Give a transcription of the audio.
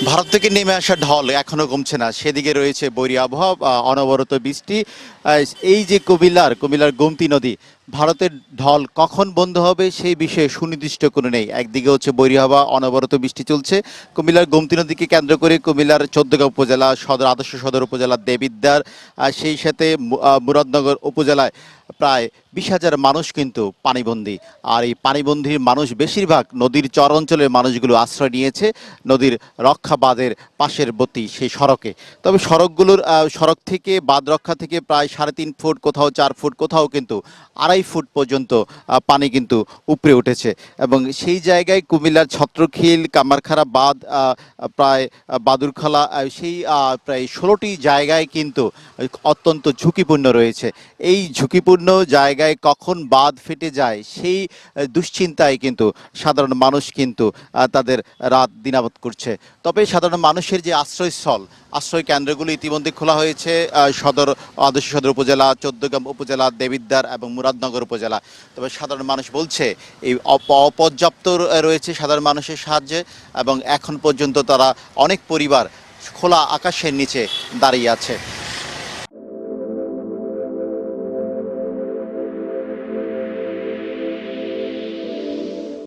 ভারত থেকে নেমে আসা ঢল এখনো কমছে না, সেদিকে রয়েছে বৈরী আবহাওয়া, অনবরত বৃষ্টি। এই যে কুমিল্লার গোমতী নদী, ভারতের ঢল কখন বন্ধ হবে সেই বিষয়ে সুনির্দিষ্ট কোনো নেই। একদিকে হচ্ছে বৈরী আবহাওয়া, অনবরত বৃষ্টি চলছে। কুমিল্লার গোমতী নদীকে কেন্দ্র করে কুমিল্লার চৌদ্দগ্রাম উপজেলা আদর্শ সদর উপজেলা দেবিদ্বার, সেই সাথে মুরাদনগর উপজেলায় প্রায় 20,000 মানুষ কিন্তু পানিবন্দী। আর এই পানিবন্দীর মানুষ বেশিরভাগ নদীর চর অঞ্চলের মানুষগুলো আশ্রয় নিয়েছে নদীর রক্ষা বাঁধের পাশের বর্তী সেই সড়কে। তবে সড়ক থেকে বাঁধ রক্ষা থেকে প্রায় 3.5 ফুট, কোথাও 4 ফুট, কোথাও কিন্তু 2.5 ফুট পর্যন্ত পানি কিন্তু উপরে উঠেছে। এবং সেই জায়গায় কুমিল্লার ছত্রখিল, কামারখাড়া বাঁধ, প্রায় বাদুরখোলা, সেই প্রায় 16টি জায়গায় কিন্তু অত্যন্ত ঝুঁকিপূর্ণ রয়েছে। এই ঝুঁকিপূর্ণ জায়গায় কখন বাঁধ ফেটে যায় সেই দুশ্চিন্তায় কিন্তু সাধারণ মানুষ কিন্তু তাদের রাত দিনাবত করছে। তবে সাধারণ মানুষের যে আশ্রয় কেন্দ্রগুলো ইতিমধ্যে খোলা হয়েছে আদর্শ সদর উপজেলা, চৌদ্দগ্রাম উপজেলা, দেবিদ্বার এবং মুরাদনগর উপজেলা। তবে সাধারণ মানুষ বলছে এই অপর্যাপ্ত রয়েছে সাধারণ মানুষের সাহায্যে, এবং এখন পর্যন্ত তারা অনেক পরিবার খোলা আকাশের নিচে দাঁড়িয়ে আছে।